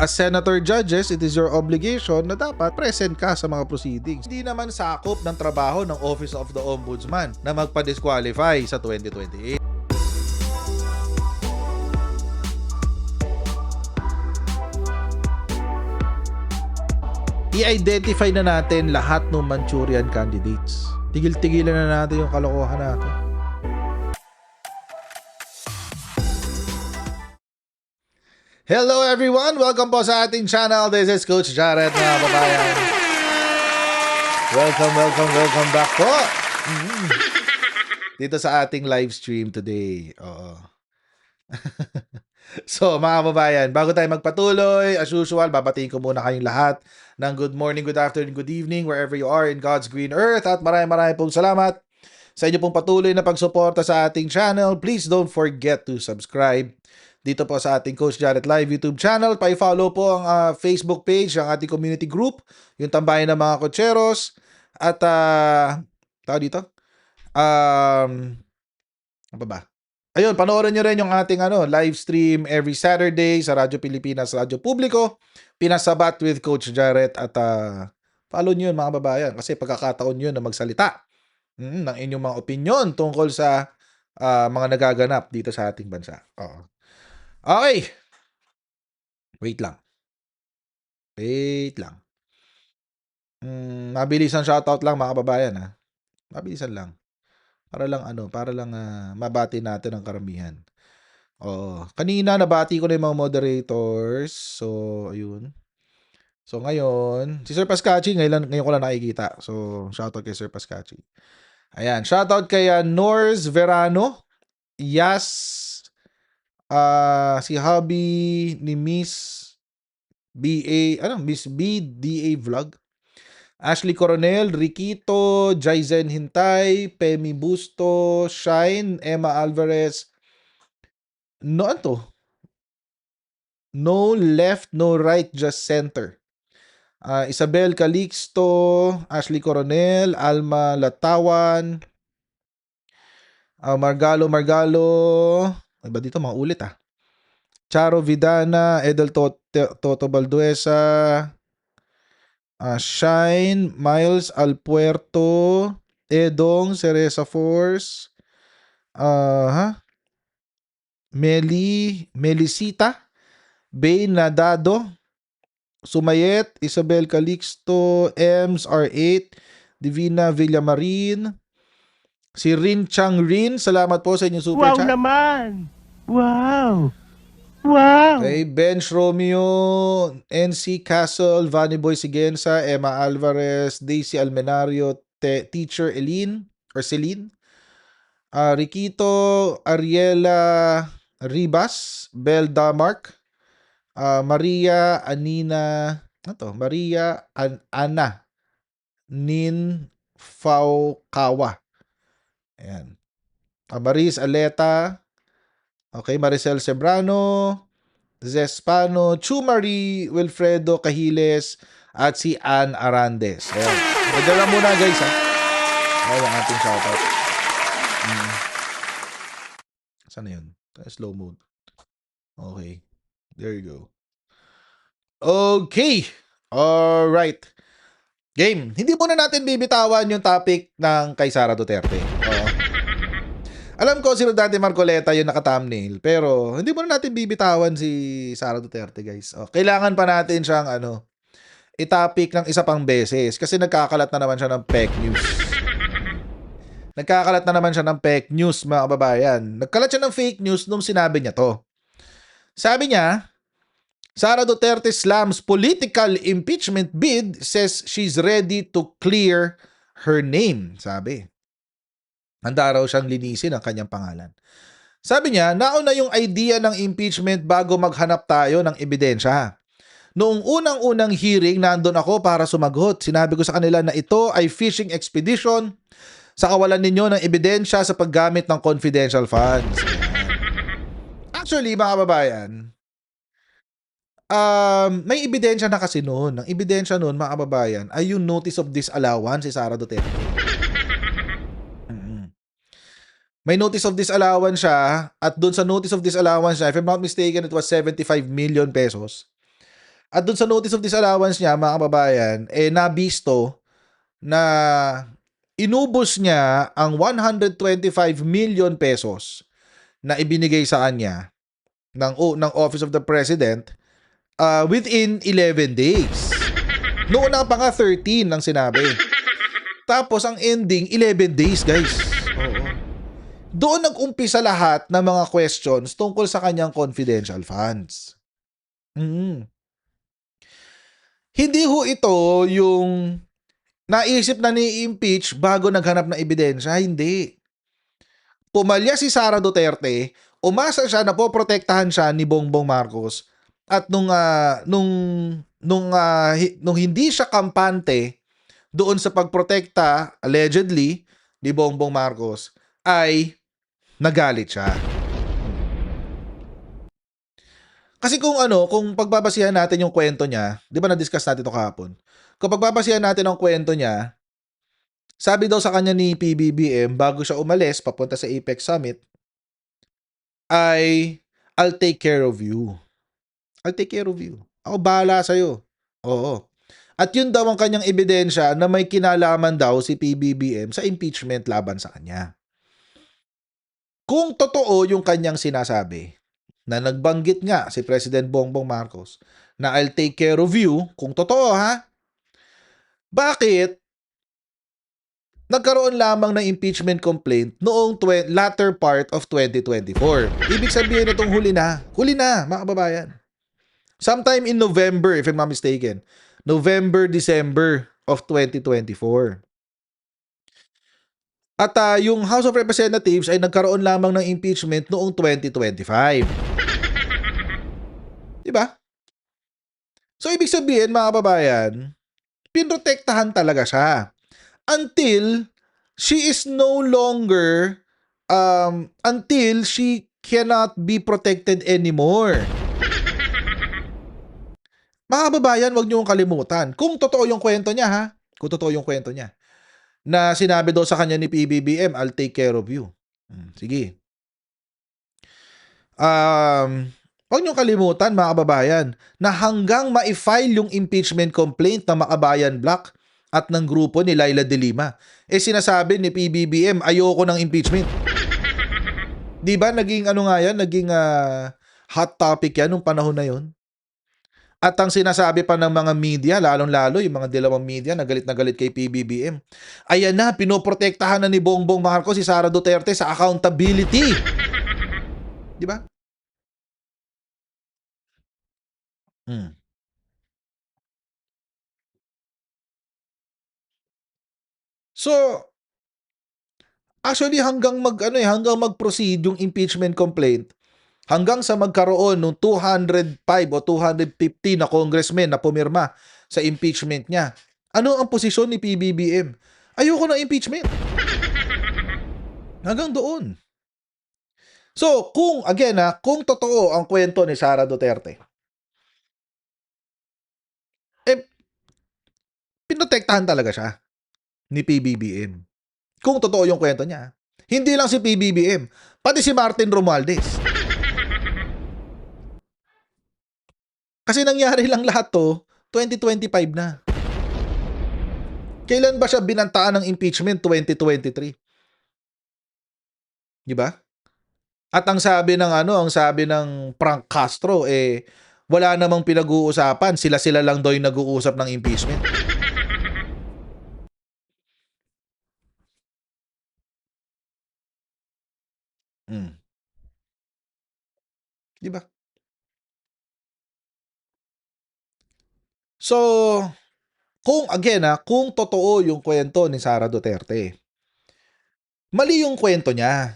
as senator judges, it is your obligation na dapat present ka sa mga proceedings. Hindi naman sakop ng trabaho ng Office of the Ombudsman na magpa-disqualify sa 2028. I-identify na natin lahat ng Manchurian candidates. Tigil-tigilan na natin yung kalokohan natin. Hello everyone! Welcome po sa ating channel. This is Coach Jared, mga babayan. Welcome back po. Dito sa ating live stream today. Oo. So mga babayan, bago tayo magpatuloy, as usual, babatiin ko muna kayong lahat ng good morning, good afternoon, good evening, wherever you are in God's green earth. At maraming pong salamat sa inyo pong patuloy na pagsuporta sa ating channel. Please don't forget to subscribe dito po sa ating Coach Jared Live YouTube channel. Pa-follow po ang Facebook page, ang ating community group, yung tambayan ng mga kotseros. At, tao dito? Ano ba? Ayun, panoorin nyo rin yung ating live stream every Saturday sa Radyo Pilipinas, Radyo Publiko, Pinasabat with Coach Jared. At follow nyo yun mga babayan kasi pagkakataon yun na magsalita ng inyong mga opinion tungkol sa mga nagaganap dito sa ating bansa. Oo. Okay. Wait lang. Mabilisan shoutout lang mga babayan ha. Mabilisan lang. Para lang mabati natin ang karamihan. Oo. Kanina nabati ko na yung mga moderators. So, ayun. So, ngayon, si Sir Pascachi, ngayon ko lang nakikita. So, shoutout kay Sir Pascachi. Ayan, shoutout kay Norz Verano. Yas, si hubby ni Miss BDA Vlog. Ashley Coronel, Riquito, Jaizen Hintay, Pemi Busto, Shine, Emma Alvarez. No left, no right, just center. Isabel Calixto, Ashley Coronel, Alma Latawan, Margalo. Iba dito, mga ulit Charo Vidana, Edel Toto Balduesa, Shine, Miles Alpuerto, Edong, Cereza Force, Melisita, Bay Nadado, Sumayet, Isabel Calixto, Ems R8, Divina Villamarin, si Rin Chang Rin, salamat po sa inyong super chat. Wow naman! Wow! Okay, Bench Romeo, NC Castle, Vanny Boy Sigenza, Emma Alvarez, Daisy Almenario, Teacher Celine, Riquito, Ariela Ribas, Bel Damark, Maria Ana Nin Faukawa. Ayan. Maris Aleta, okay, Maricel Sebrano, Zespano, Chumari Wilfredo Cahiles, at si Ann Arandes. Ayan. Medyo lang muna guys Ayan ang ating shoutout. Saan na yun? Slow mode. Okay. There you go. Okay. Alright. Game. Hindi muna natin bibitawan yung topic ng kay Sara Duterte. Alam ko si Rodante Marcoleta yung naka-thumbnail, pero hindi muna natin bibitawan si Sara Duterte, guys. Kailangan pa natin siyang i-topic ng isa pang beses kasi nagkakalat na naman siya ng fake news. Mga kababayan. Nagkalat siya ng fake news nung sinabi niya to. Sabi niya, Sara Duterte slams political impeachment bid, says she's ready to clear her name, sabi. Handa raw siyang linisin ang kanyang pangalan. Sabi niya, nauna yung idea ng impeachment bago maghanap tayo ng ebidensya. Noong unang-unang hearing, nandun ako para sumagot. Sinabi ko sa kanila na ito ay fishing expedition sa kawalan ninyo ng ebidensya sa paggamit ng confidential funds. Actually, mga kababayan, may ebidensya na kasi noon. Ang ebidensya noon, mga kababayan, ay yung notice of disallowance si Sara Duterte. May notice of disallowance siya, at doon sa notice of disallowance niya, if I'm not mistaken, it was 75 million pesos. At dun sa notice of disallowance niya, mga kababayan, nabisto na inubos niya ang 125 million pesos na ibinigay sa kanya ng Office of the President within 11 days. Noon na pa nga 13 ang sinabi. Tapos ang ending 11 days, guys. Oo. Doon nag-umpisa lahat ng mga questions tungkol sa kanyang confidential funds. Hindi ho ito yung naisip na ni-impeach bago naghanap ng ebidensya, hindi. Pumalya si Sara Duterte, umasa siya na poprotektahan siya ni Bongbong Marcos at nung hindi siya kampante doon sa pagprotekta allegedly ni Bongbong Marcos ay nagalit siya. Kasi kung pagbabasihan natin yung kwento niya, 'di ba na-discuss natin 'to kahapon? Kung pagbabasihan natin ang kwento niya, sabi daw sa kanya ni PBBM bago siya umalis papunta sa APEC Summit ay, "I'll take care of you. I'll take care of you. Ako bahala sa'yo." Oo. At yun daw ang kanyang ebidensya na may kinalaman daw si PBBM sa impeachment laban sa kanya. Kung totoo yung kanyang sinasabi, na nagbanggit nga si President Bongbong Marcos na I'll take care of you, kung totoo ha, bakit nagkaroon lamang ng impeachment complaint noong latter part of 2024? Ibig sabihin itong huli na mga kababayan. Sometime in November, if I'm not mistaken. November, December of 2024. At yung House of Representatives ay nagkaroon lamang ng impeachment noong 2025. Diba? So, ibig sabihin, mga kababayan, pinrotektahan talaga siya. Until she is no longer, until she cannot be protected anymore. Mga kababayan, wag niyo kalimutan. Kung totoo yung kwento niya, ha? Kung totoo yung kwento niya. Na sinabi daw sa kanya ni PBBM, "I'll take care of you." Sige. Wag niyo kalimutan, mga kababayan, na hanggang ma-file yung impeachment complaint ng Makabayan Bloc at ng grupo ni Laila De Lima, sinasabi ni PBBM, ayoko ng impeachment. Di ba naging naging hot topic yan nung panahon na yun? At ang sinasabi pa ng mga media, lalong-lalo yung mga dilawang media na galit kay PBBM, ayan na, pinoprotektahan na ni Bongbong Marcos si Sara Duterte sa accountability. Di ba? So, actually hanggang mag-proceed yung impeachment complaint, hanggang sa magkaroon ng 205 o 250 na congressmen na pumirma sa impeachment niya. Ano ang posisyon ni PBBM? Ayoko ng impeachment. Hanggang doon. So, kung totoo ang kwento ni Sara Duterte, pinotektahan talaga siya ni PBBM. Kung totoo yung kwento niya. Hindi lang si PBBM, pati si Martin Romualdez. Kasi nangyari lang lahat to, 2025 na. Kailan ba siya binantaan ng impeachment? 2023. Di ba? At ang sabi ng Frank Castro, wala namang pinag-uusapan, sila lang daw yung nag-uusap ng impeachment. Di ba? So, kung totoo yung kwento ni Sara Duterte, mali yung kwento niya.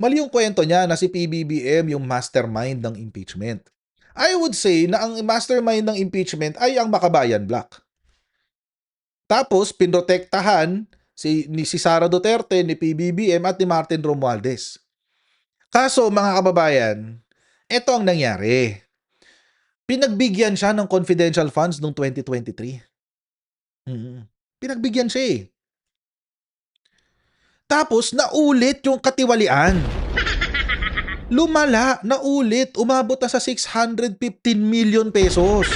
Mali yung kwento niya na si PBBM yung mastermind ng impeachment. I would say na ang mastermind ng impeachment ay ang Makabayan Bloc. Tapos, pinrotektahan si Sara Duterte, ni PBBM at ni Martin Romualdez. Kaso, mga kababayan, ito ang nangyari. Pinagbigyan siya ng confidential funds noong 2023. Pinagbigyan siya Tapos, naulit yung katiwalian. Lumala na ulit, umabot na sa 615 million pesos.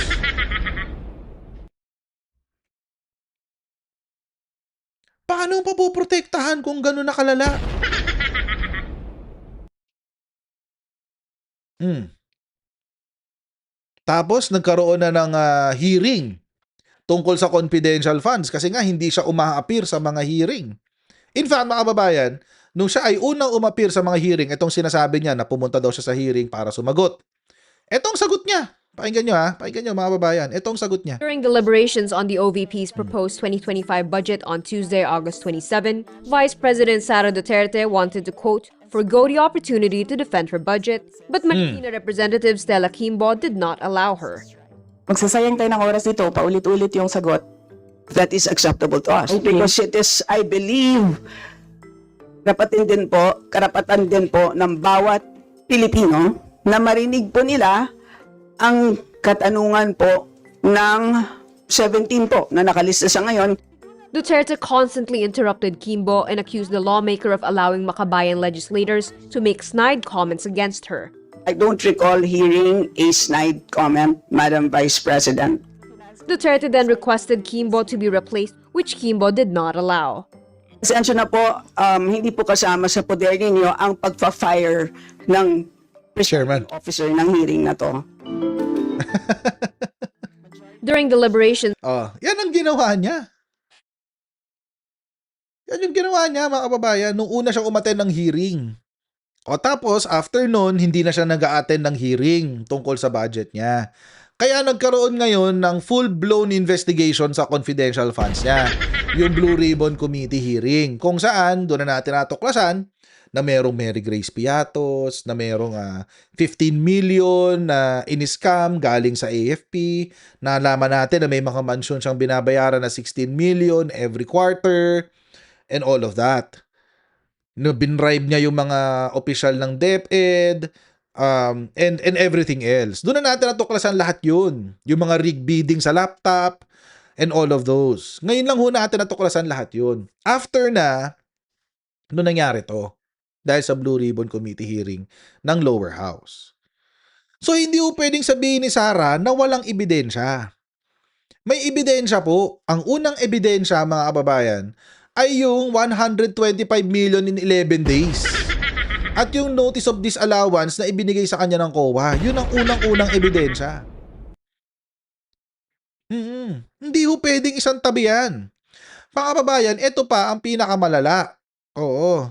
Paano papoprotektahan kung gano'n na kalala? Tapos nagkaroon na ng hearing tungkol sa confidential funds kasi nga hindi siya uma-appear sa mga hearing. In fact, mga kababayan, nung siya ay unang umappear sa mga hearing, itong sinasabi niya na pumunta daw siya sa hearing para sumagot. Etong sagot niya. Pakinggan nyo pakinggan nyo mga kababayan. Etong sagot niya. During deliberations on the OVP's proposed 2025 budget on Tuesday, August 27, Vice President Sara Duterte wanted to, quote, forgo the opportunity to defend her budget, but Marikina Representative Stella Quimbo did not allow her. Magsasayang tayo ng oras dito, paulit-ulit yung sagot. That is acceptable to us. Okay. Because it is, I believe, karapatan din po ng bawat Pilipino na marinig po nila ang katanungan po ng 17 po na nakalista sa ngayon. Duterte constantly interrupted Quimbo and accused the lawmaker of allowing Makabayan legislators to make snide comments against her. I don't recall hearing a snide comment, Madam Vice President. Duterte then requested Quimbo to be replaced, which Quimbo did not allow. Pasensya na po, hindi po kasama sa poder ninyo ang pagpa-fire ng Chairman. officer ng hearing na to. During deliberations, Yan ang ginawa niya. Yan yung ginawa niya, mga kababayan, nung una siyang umattend ng hearing. Tapos, after nun, hindi na siya nag-a-attend ng hearing tungkol sa budget niya. Kaya nagkaroon ngayon ng full-blown investigation sa confidential funds niya. Yung Blue Ribbon Committee hearing. Kung saan, doon na natin natuklasan na merong Mary Grace Piatos, na merong 15 million na in-scam galing sa AFP. Nalaman natin na may mga mansyon siyang binabayaran na 16 million every quarter. And all of that. No, binribe niya yung mga opisyal ng DepEd, and everything else. Doon na natin natuklasan lahat yun. Yung mga rig bidding sa laptop, and all of those. Ngayon lang ho natin natuklasan lahat yun. After na, noon nangyari to. Dahil sa Blue Ribbon Committee hearing ng lower house. So, hindi ho pwedeng sabihin ni Sara na walang ebidensya. May ebidensya po. Ang unang ebidensya, mga kababayan, ay yung 125 million in 11 days. At yung notice of disallowance na ibinigay sa kanya ng COA, yun ang unang-unang ebidensya. Hindi ho pwedeng isang tabi yan. Mga kababayan, ito pa ang pinakamalala. Oo.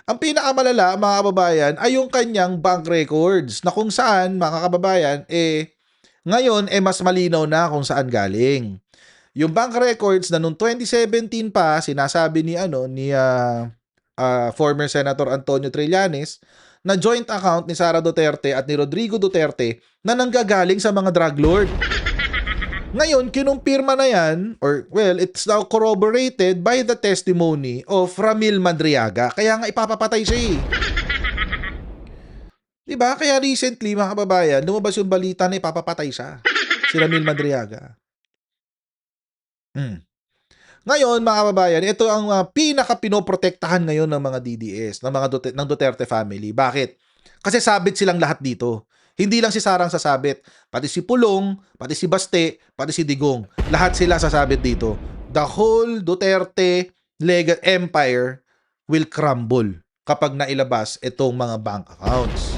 Ang pinakamalala, mga kababayan, ay yung kanyang bank records na kung saan, mga kababayan, ngayon, mas malinaw na kung saan galing. Yung bank records na noong 2017 pa, sinasabi ni former Senator Antonio Trillanes na joint account ni Sara Duterte at ni Rodrigo Duterte na nanggagaling sa mga drug lord. Ngayon, kinumpirma na yan, it's now corroborated by the testimony of Ramil Madriaga. Kaya nga ipapapatay siya Diba? Kaya recently, mga kababayan, lumabas yung balita na ipapapatay siya. Si Ramil Madriaga. Ngayon, mga kababayan, ito ang pinaka-pinoprotektahan ngayon ng mga DDS, ng Duterte family. Bakit? Kasi sabit silang lahat dito. Hindi lang si Sarang sasabit. Pati si Pulong, pati si Baste, pati si Digong. Lahat sila sasabit dito. The whole Duterte empire will crumble kapag nailabas itong mga bank accounts.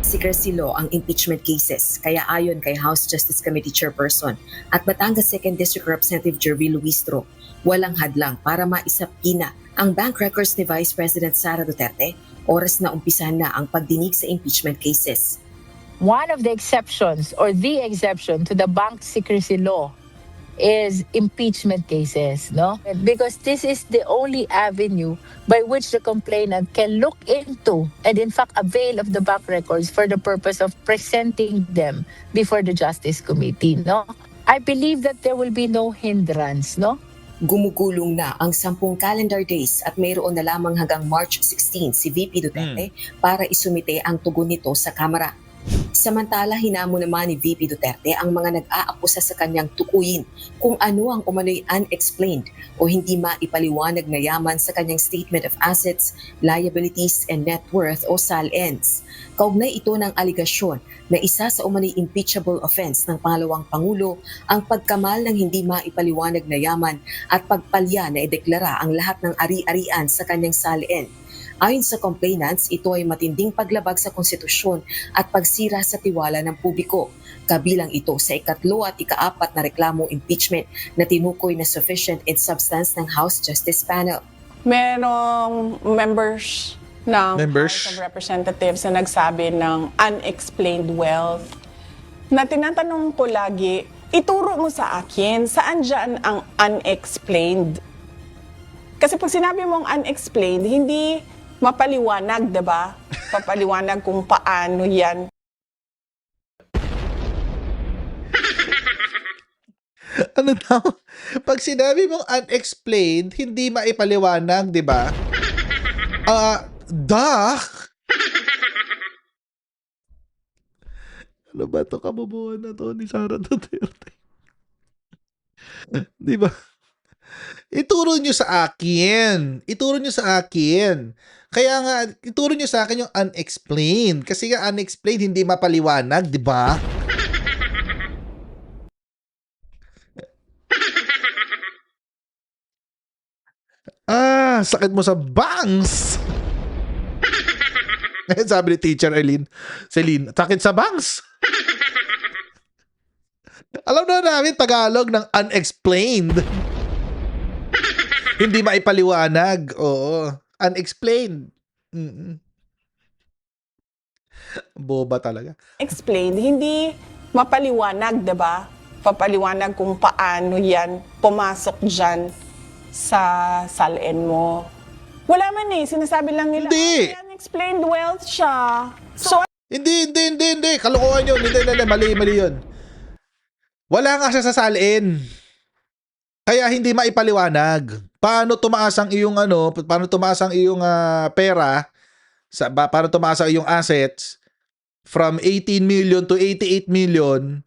Secrecy law ang impeachment cases, kaya ayon kay House Justice Committee Chairperson at Batangas 2nd District Representative Jervy Luistro, walang hadlang para maisapina ang bank records ni Vice President Sara Duterte, oras na umpisahan na ang pagdinig sa impeachment cases. One of the exceptions or the exception to the bank secrecy law is impeachment cases, no? Because this is the only avenue by which the complainant can look into and in fact avail of the bank records for the purpose of presenting them before the Justice Committee, no? I believe that there will be no hindrance, no? Gumugulong na ang 10 calendar days at mayroon na lamang hanggang March 16 si VP Duterte para isumite ang tugon nito sa Kamara. Samantala, hinamo naman ni VP Duterte ang mga nag-aakusa sa kanyang tukuyin kung ano ang umano'y unexplained o hindi maipaliwanag na yaman sa kanyang Statement of Assets, Liabilities, and Net Worth o SALNs. Kaugnay ito ng aligasyon na isa sa umano'y impeachable offense ng pangalawang Pangulo ang pagkamal ng hindi maipaliwanag na yaman at pagpalya na ideklara ang lahat ng ari-arian sa kanyang SALN. Ayon sa complainants, ito ay matinding paglabag sa konstitusyon at pagsira sa tiwala ng publiko. Kabilang ito sa ikatlo at ikaapat na reklamong impeachment na tinukoy na sufficient in substance ng House Justice Panel. Merong members ng House of Representatives na nagsabi ng unexplained wealth na tinatanong ko lagi, ituro mo sa akin, saan dyan ang unexplained? Kasi pag sinabi mong unexplained, hindi mapaliwanag, diba? Papaliwanag kung paano yan. Ano daw? Pag sinabi mong unexplained, hindi maipaliwanag, di ba? Ano ba ito? Kabubuhan na to ni Sara Duterte. Di ba? Ituro nyo sa akin. Ituro nyo sa akin. Kaya nga, ituro nyo sa akin yung unexplained. Kasi nga unexplained, hindi mapaliwanag, di ba? Sakit mo sa bangs. Sabi ni Teacher Celine, sakit sa bangs. Alam na namin Tagalog ng unexplained. Hindi maipaliwanag. Oo. Unexplained. Boba talaga. Explained, hindi mapaliwanag, diba? Papaliwanag kung paano yan pumasok dyan sa SALN mo. Wala man sinasabi lang nila, Hindi. Unexplained wealth siya. So, Hindi. Kalokohan yun. Hindi. Mali yun. Wala nga siya sa SALN. Kaya hindi maipaliwanag. Paano tumaas ang iyong pera, paano tumaas ang iyong assets from 18 million to 88 million,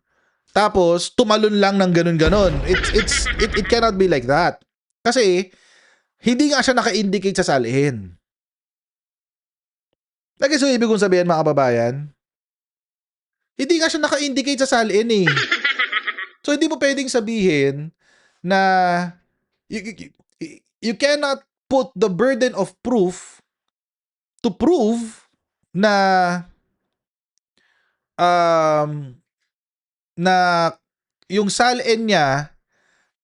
tapos tumalon lang ng ganun-ganon. It cannot be like that. Kasi, hindi nga siya naka-indicate sa SALN. Nag-guess yung ibig kong sabihin, mga kababayan? Hindi nga siya naka-indicate sa SALN eh. So, hindi mo pwedeng sabihin na you cannot put the burden of proof to prove na yung SALN niya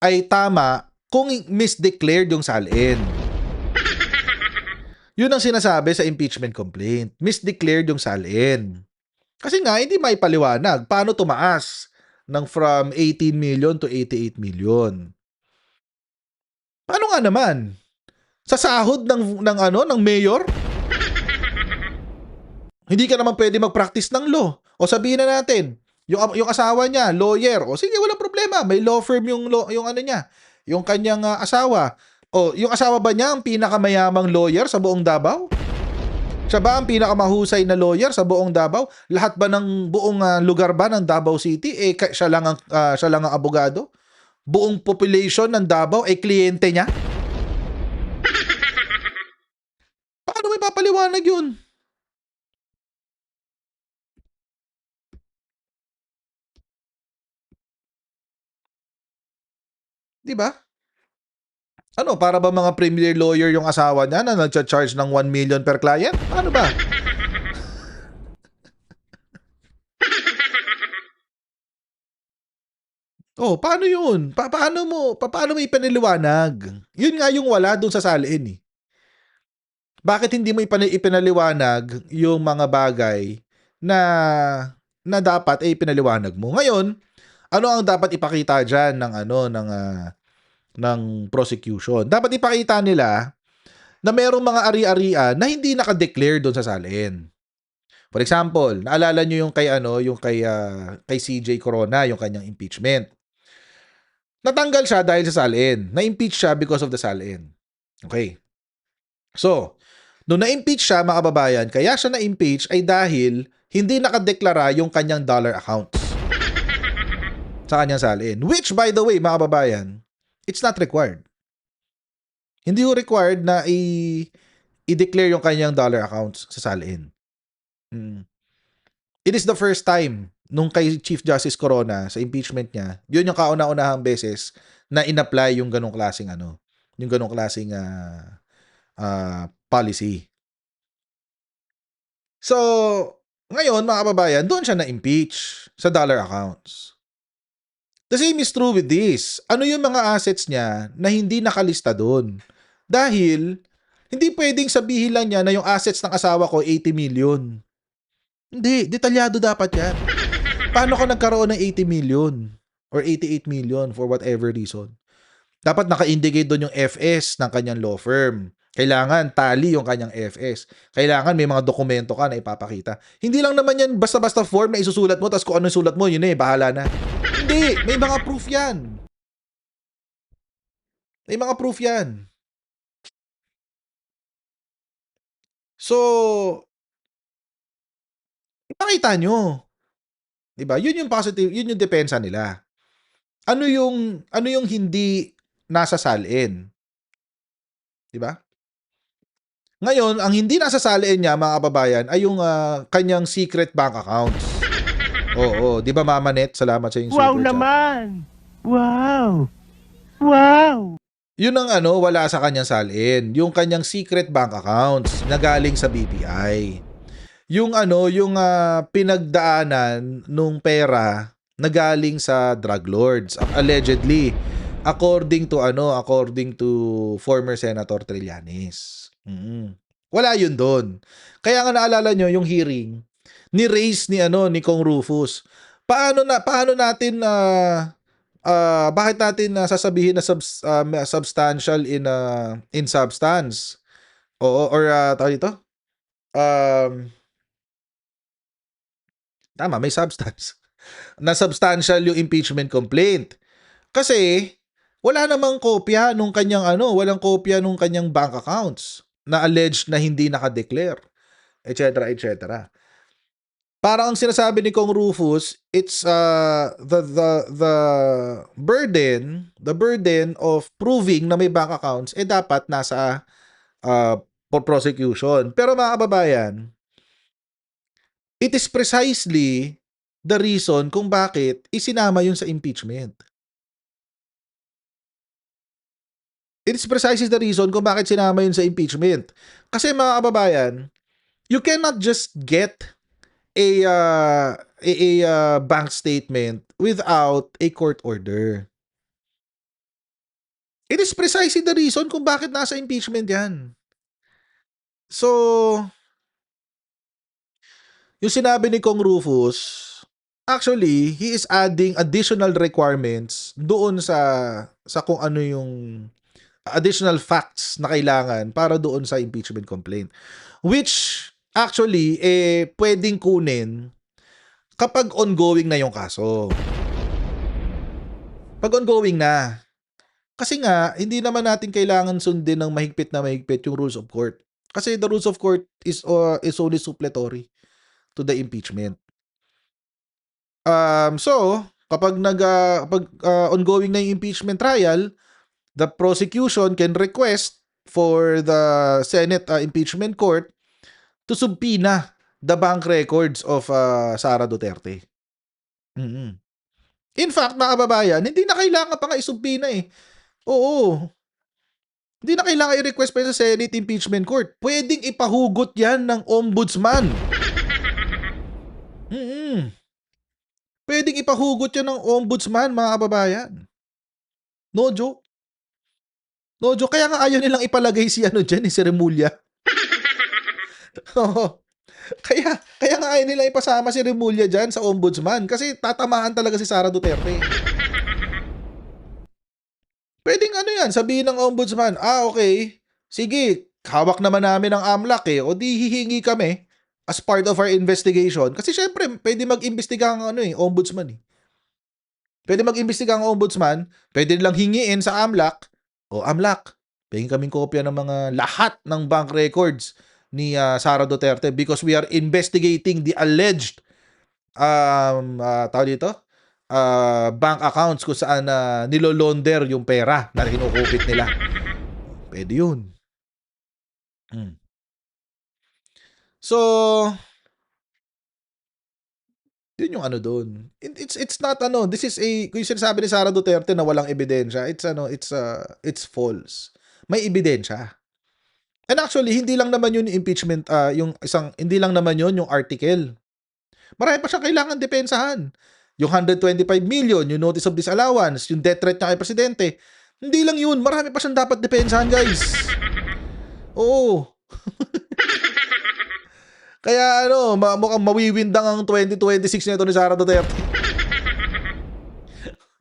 ay tama kung misdeclared yung SALN. Yun ang sinasabi sa impeachment complaint. Misdeclared yung SALN. Kasi nga, hindi maipaliwanag paano tumaas ng from 18 million to 88 million. Paano nga naman? Sa sahod ng mayor? Hindi ka naman pwede mag-practice ng law. O sabihin na natin, yung asawa niya, lawyer. O sige, walang problema. May law firm yung niya, yung kanyang asawa. O, yung asawa ba niya ang pinakamayamang lawyer sa buong Davao? Siya ba ang pinakamahusay na lawyer sa buong Davao? Lahat ba ng buong lugar ba ng Davao City siya lang ang abogado? Buong population ng Davao kliyente niya? Paano may papaliwanag yun? Di ba? Ano, para ba mga premier lawyer yung asawa niya na nagcha-charge ng 1 million per client? Paano ba? Oh, paano yun? Paano mo ipinaliwanag? Yun nga yung wala dun sa SALN eh. Bakit hindi mo ipinaliwanag yung mga bagay na dapat ipinaliwanag mo? Ngayon, ano ang dapat ipakita dyan ng prosecution? Dapat ipakita nila na merong mga ari-arian na hindi naka-declare doon sa SALN. For example, naalala nyo yung kay CJ Corona, yung kanyang impeachment. Natanggal siya dahil sa SALN. Na-impeach siya because of the SALN. Okay. So, nung na-impeach siya, mga kababayan, kaya siya na-impeach ay dahil hindi nakadeklara yung kanyang dollar accounts sa kanyang salin. Which, by the way, mga kababayan, it's not required. Hindi ho required na i-declare yung kanyang dollar accounts sa salin. It is the first time nung kay Chief Justice Corona sa impeachment niya, yun yung kauna-unahang beses na in-apply yung ganong klaseng policy. So, ngayon mga kababayan, doon siya na-impeach sa dollar accounts. The same is true with this. Ano yung mga assets niya na hindi nakalista doon? Dahil, hindi pwedeng sabihin lang niya na yung assets ng asawa ko 80 million. Hindi, detalyado dapat yan. Paano ka nagkaroon ng 80 million or 88 million for whatever reason? Dapat naka-indicate doon yung FS ng kanyang law firm. Kailangan tally yung kanyang FS. Kailangan may mga dokumento ka na ipapakita. Hindi lang naman yan basta-basta form na isusulat mo tapos kung ano yung sulat mo, yun bahala na. Hindi, may mga proof yan. May mga proof yan. So, ipakita nyo. Diba? Yun yung positive, yun yung depensa nila. Ano yung hindi nasa salin? Diba? Ngayon, ang hindi nasa salin niya, mga kababayan, ay yung kanyang secret bank accounts. Oo, di ba Mama Net? Salamat sa yung super Wow chat. naman! Wow! Wow! Yun ang wala sa kanyang salin. Yung kanyang secret bank accounts na galing sa BPI. Yung pinagdaanan nung pera na galing sa drug lords. Allegedly, according to former Senator Trillanes. Wala yun doon. Kaya nga naalala nyo yung hearing ni-raise ni Kong Rufus. Paano natin bakit natin sasabihin na substantial in substance? Oo, or tawag dito? Tama, may substance. Na substantial yung impeachment complaint. Kasi wala namang kopya nung kanyang walang kopya nung kanyang bank accounts na alleged na hindi naka-declare, etc., etc. Parang ang sinasabi ni Kong Rufus, it's the burden of proving na may bank accounts dapat nasa prosecution. Pero mga kababayan, it is precisely the reason kung bakit isinama yun sa impeachment. It is precisely the reason kung bakit sinama yun sa impeachment. Kasi mga kababayan, you cannot just get a bank statement without a court order. It is precisely the reason kung bakit nasa impeachment yan. So, yung sinabi ni Kong Rufus, actually, he is adding additional requirements doon sa kung ano yung additional facts na kailangan para doon sa impeachment complaint. Which, actually, pwedeng kunin kapag ongoing na yung kaso. Pag ongoing na. Kasi nga, hindi naman natin kailangan sundin ng mahigpit yung rules of court. Kasi the rules of court is only supplementary to the impeachment. So, kapag ongoing na yung impeachment trial, the prosecution can request for the Senate Impeachment Court to subpoena the bank records of Sara Duterte. In fact, mga kababayan, hindi na kailangan pa nga isubpoena eh. Oo. Hindi na kailangan i-request pa sa Senate Impeachment Court. Pwedeng ipahugot yan ng ombudsman. Pwedeng ipahugot yan ng ombudsman, mga kababayan. No joke. No joke. Kaya nga ayaw nilang ipalagay si si Remulla. Oo. Kaya nga ayaw nilang ipasama si Remulla dyan sa ombudsman kasi tatamaan talaga si Sara Duterte. Pwedeng sabihin ng ombudsman, okay, sige, hawak naman namin ang AMLAC o di hihingi kami as part of our investigation. Kasi syempre, pwede mag-imbestiga ang ombudsman Pwede mag-imbestiga ang ombudsman, pwede nilang hingiin sa AMLAC, AMLAC, pahingin kaming kopya ng mga lahat ng bank records ni Sara Duterte because we are investigating the alleged tawag dito, bank accounts kung saan nilolonder yung pera na kinukupit nila. Pwede yun. So, yun yung ano doon. It's not this is kung yung sinasabi ni Sara Duterte na walang ebidensya, it's false. May ebidensya. And actually, hindi lang naman yun yung impeachment, hindi lang naman yun yung article. Marami pa siyang kailangan depensahan. Yung 125 million, yung notice of disallowance, yung death threat niya kay presidente. Hindi lang yun, marami pa siyang dapat depensahan, guys. Oo. Kaya mukhang mawiwindang ang 2026 nito ni Sara Duterte.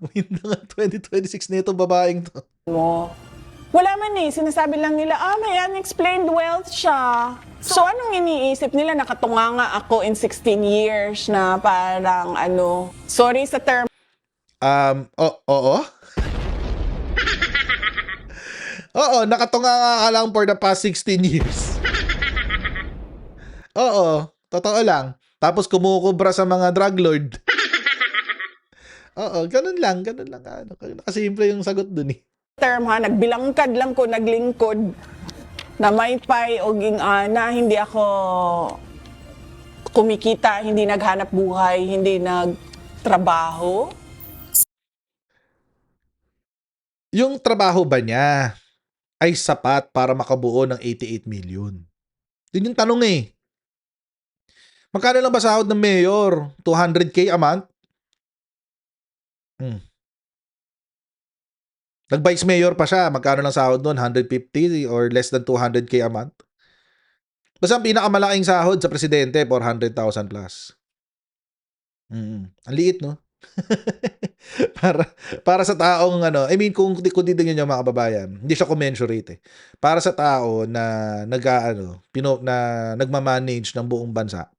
Windang ang 2026 nito babaeng to. Wala man sinasabi lang nila, may unexplained wealth siya. So anong iniisip nila? Nakatunga nga ako in 16 years na parang sorry sa term. Oo. Oo, nakatunga nga ka lang for the past 16 years. Oo, totoo lang. Tapos kumukubra sa mga drug lord. Oo, ganun lang. Nakasimple yung sagot dun Term nagbilangkad lang ko, naglingkod na may pay o na hindi ako kumikita, hindi naghanap buhay, hindi nagtrabaho. Yung trabaho ba niya ay sapat para makabuo ng 88 million? Yun yung tanong Magkano lang ba sahod ng mayor? 200k a month? Nag-vice mayor pa siya. Magkano lang sahod nun? 150 or less than 200k a month? Basta ang pinakamalaking sahod sa presidente, 400,000 plus. Ang liit, no? para sa taong kung titignan niyo mga kababayan, hindi siya commensurate Para sa tao na nagma-manage ng buong bansa,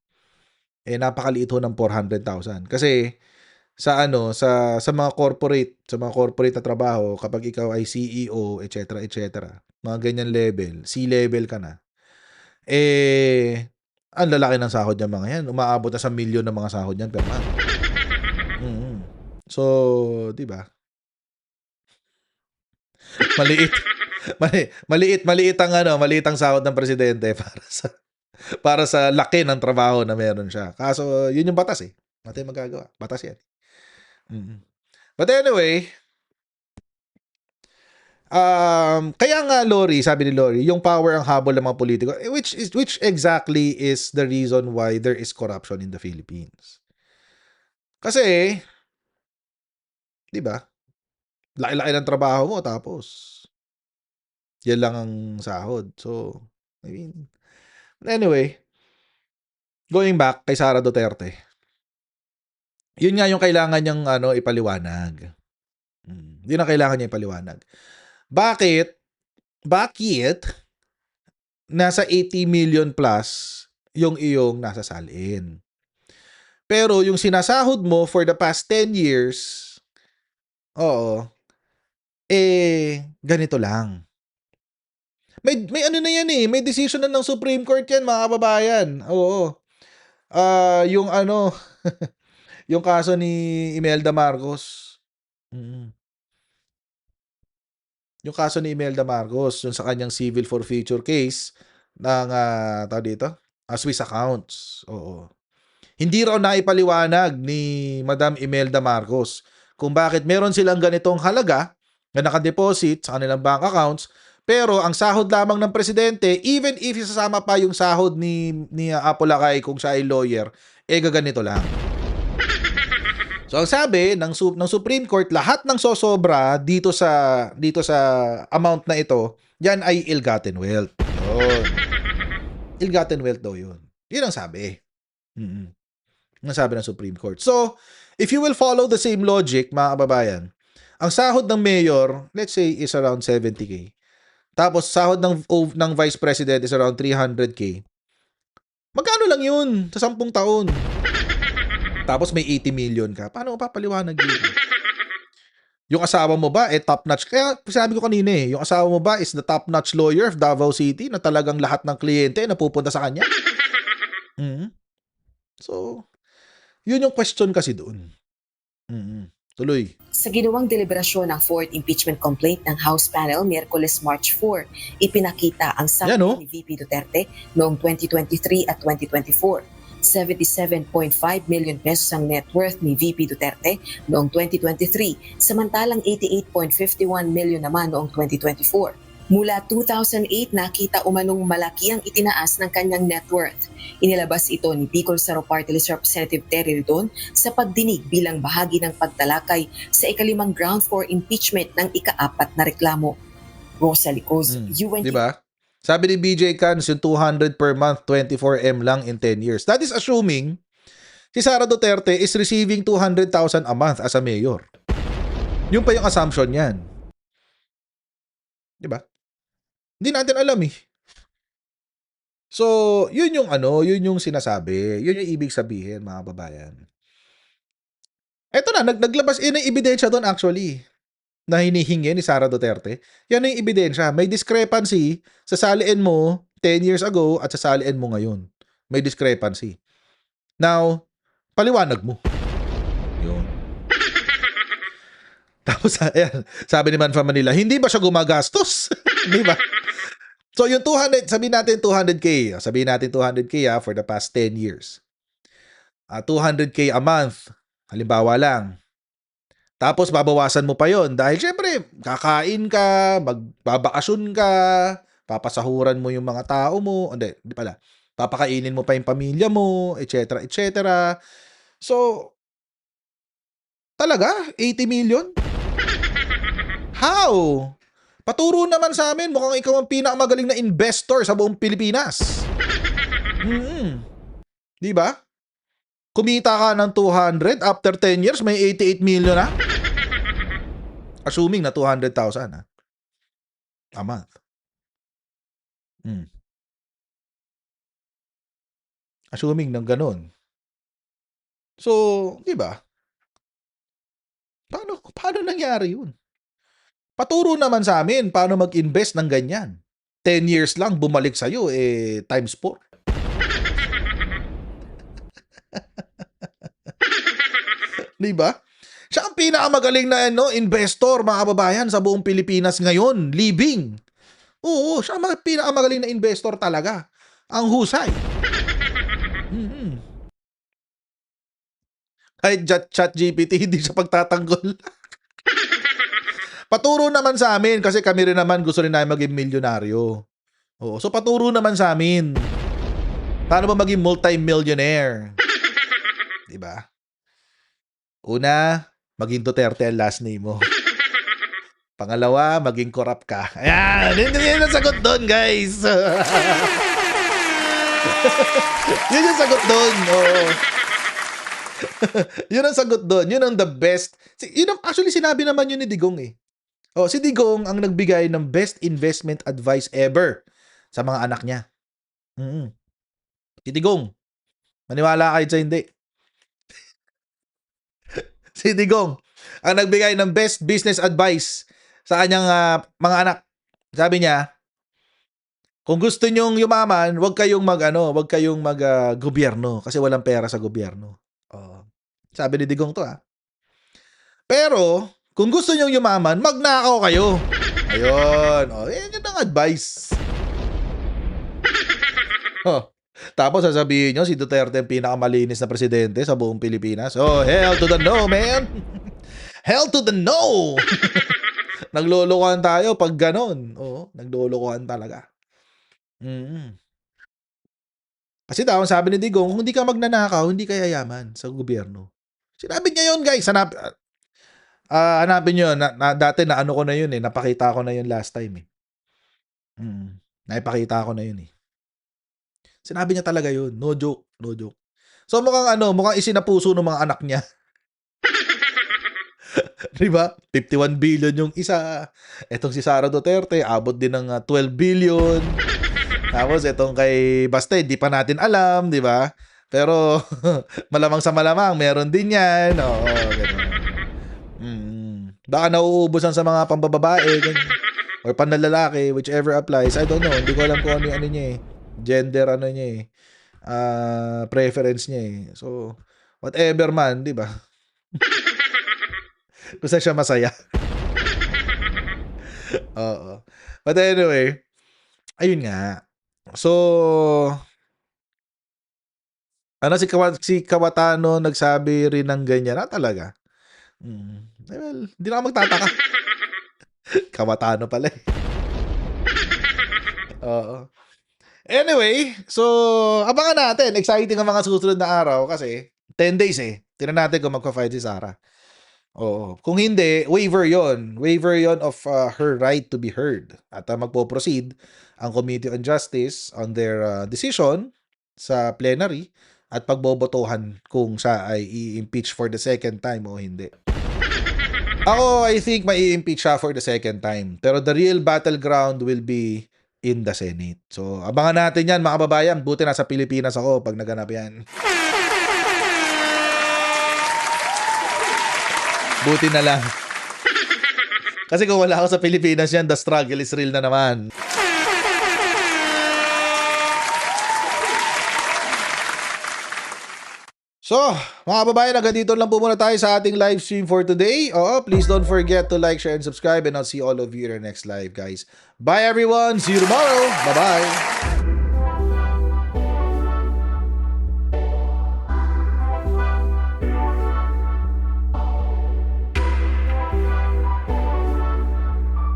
napakaliit ho ng 400,000. Kasi sa mga corporate na trabaho, kapag ikaw ay CEO, etc., mga ganyan level, C-level ka na, ang lalaki ng sahod ng mga yan. Umaabot na sa milyon ng mga sahod yan per month. So, di ba? Maliit ang sahod ng presidente para sa laki ng trabaho na meron siya. Kaso, yun yung batas Natin magagawa. Batas yan. But anyway, kaya nga Lori, sabi ni Lori, yung power ang habol ng mga politiko, which exactly is the reason why there is corruption in the Philippines. Kasi, di ba? Laki-laki ng trabaho mo tapos yan lang ang sahod. So, anyway, going back kay Sara Duterte. Yun nga yung kailangan niyang ipaliwanag. Yun ang kailangan niya ipaliwanag. Bakit nasa 80 million plus yung iyong nasa salin? Pero yung sinasahod mo for the past 10 years, ganito lang. May na yan may decision na ng Supreme Court yan, mga kababayan. Oo. Yung yung kaso ni Imelda Marcos. Yung kaso ni Imelda Marcos, yung sa kanyang civil forfeiture case ng Swiss accounts. Oo. Hindi raw naipaliwanag ni Madam Imelda Marcos kung bakit meron silang ganitong halaga na nakadeposit sa kanilang bank accounts, pero ang sahod lamang ng presidente, even if isasama pa yung sahod ni Apolacay kung siya ay lawyer, gaganito lang. So ang sabi ng Supreme Court, lahat ng sosobra dito sa amount na ito, yan ay ill-gotten wealth. Yun. Ill-gotten wealth daw yun. Yun ang sabi. Ang sabi ng Supreme Court. So, if you will follow the same logic, mga kababayan, ang sahod ng mayor, let's say, is around 70k. Tapos, sahod ng vice president is around 300k. Magkano lang yun sa 10 taon? Tapos may 80 million ka. Paano mo papaliwanag yun? Yung asawa mo ba, top-notch? Kaya sabi ko kanina yung asawa mo ba is the top-notch lawyer of Davao City na talagang lahat ng kliyente na pupunta sa kanya? So, yun yung question kasi doon. Tuloy. Sa ginawang deliberasyon ng fourth impeachment complaint ng House panel Miyerkules March 4, ipinakita ang Yan, salarin ni VP Duterte noong 2023 at 2024. 77.5 million pesos ang net worth ni VP Duterte noong 2023, samantalang 88.51 million naman noong 2024. Mula 2008, nakita umanong malaki ang itinaas ng kanyang net worth. Inilabas ito ni Bicol Saro Party List Representative Terry Ridon sa pagdinig bilang bahagi ng pagtalakay sa ikalimang ground for impeachment ng ika-4 na reklamo. Rosa Licoz, UNT. Diba? Sabi ni BJ Cans, yung 200 per month, 24M lang in 10 years. That is assuming si Sara Duterte is receiving 200,000 a month as a mayor. Yun pa yung assumption niyan. Diba? Hindi natin alam eh. So, yun yung sinasabi. Yun yung ibig sabihin, mga babayan. Eto na, naglabas ng ebidensya doon actually na hinihingi ni Sara Duterte. Yan yung ebidensya. May discrepancy sa saliin mo 10 years ago at sa saliin mo ngayon. May discrepancy. Now, paliwanag mo. Yun. Tapos, ayan, sabi ni Manfa Manila, hindi ba siya gumagastos? Di ba? So, yung 200, sabihin natin 200K. Sabihin natin 200K for the past 10 years. 200K a month. Halimbawa lang. Tapos, babawasan mo pa yon dahil syempre, kakain ka, magbabakasyon ka, papasahuran mo yung mga tao mo. Hindi pala. Papakainin mo pa yung pamilya mo, etc., etc. So, talaga? 80 million? How? Paturo naman sa amin, mukhang ikaw ang pinakamagaling na investor sa buong Pilipinas. Di ba? Kumita ka ng 200, after 10 years, may 88 million na. Assuming na 200,000 a month. Assuming ng ganun. So, di ba? Paano nangyari yun? Paturo naman sa amin paano mag-invest ng ganyan. 10 years lang bumalik sa'yo, times 4. Diba? Siya ang pinakamagaling na investor, mga kababayan, sa buong Pilipinas ngayon. Living. Oo, siya ang pinakamagaling na investor talaga. Ang husay. Kahit ChatGPT, hindi siya pagtatanggol. Paturo naman sa amin kasi kami rin naman gusto rin namin maging milyonaryo. Oo, so paturo naman sa amin. Paano ba maging multi-millionaire? Diba? Una, maging Duterte ang last name mo. Pangalawa, maging corrupt ka. Ayan, yun ang sagot doon, guys. Yun yung sagot doon. Oo. Yun ang sagot doon. Yun ang the best. Actually, sinabi naman yun ni Digong eh. Oh, si Digong ang nagbigay ng best investment advice ever sa mga anak niya. Si Digong. Maniwala kayo sa hindi. Si Digong ang nagbigay ng best business advice sa kanyang mga anak. Sabi niya, kung gusto nyong yumaman, wag kayong mag-gobyerno kasi walang pera sa gobyerno. Oh. Sabi ni Digong to Pero, kung gusto nyong yumaman, magnakaw kayo. Ayun. Oh, yun ang advice. Oh. Tapos sasabihin nyo, si Duterte ang pinakamalinis na presidente sa buong Pilipinas. Oh, hell to the no, man. Hell to the no. Naglolokohan tayo pag ganon. Oh, naglolokohan talaga. Kasi daw, sabi ni Digong, kung hindi ka magnanakaw, hindi ka yayaman sa gobyerno. Sinabi niya yun, guys. Hanapin nyo. Dati na ano ko na yun napakita ko na yun last time Naipakita ko na yun Sinabi niya talaga yun. No joke. No joke. So mukhang isinapuso ng mga anak niya. Diba? 51 billion yung isa. Etong si Sara Duterte, abot din ng 12 billion. Tapos etong kay Basta, di pa natin alam, di ba? Pero malamang sa malamang, meron din yan. Oo, ganun. Baka nauubusan sa mga pambababae, ganyan. Or panlalaki, whichever applies. I don't know. Hindi ko alam kung ano niya eh. Gender ano niya eh. Preference niya eh. So, whatever man, di ba? Kung saan siya masaya. Oo. But anyway, ayun nga. So, si Kawatano nagsabi rin ng ganyan. Talaga. Well, hindi na ako magtataka. Kawatano pala eh. Oo. Anyway, so, abangan natin. Exciting ang mga susunod na araw kasi 10 days eh. Tingnan natin kung magpa-fight si Sara. Oo. Kung hindi, waiver yon. Waiver yon of her right to be heard. At magpo-proceed ang Committee on Justice on their decision sa plenary at pagbobotohan kung siya ay i-impeach for the second time o hindi. Ako, I think mai-impeach siya for the second time. Pero the real battleground will be in the Senate. So, abangan natin yan mga kababayan. Buti nasa Pilipinas ako pag naganap yan. Buti na lang. Kasi kung wala ako sa Pilipinas yan, the struggle is real na naman. So, mga kababayan, hanggang dito lang po muna tayo sa ating live stream for today. Please don't forget to like, share, and subscribe. And I'll see all of you in our next live, guys. Bye, everyone. See you tomorrow. Bye-bye.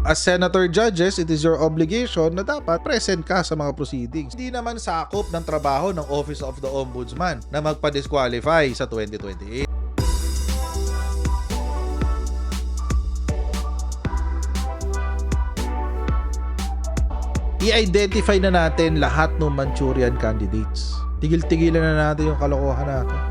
As senator judges, it is your obligation na dapat present ka sa mga proceedings. Hindi naman sakop ng trabaho ng Office of the Ombudsman na magpa-disqualify sa 2028. I-identify na natin lahat ng Manchurian candidates. Tigil-tigilan na natin yung kalokohan natin.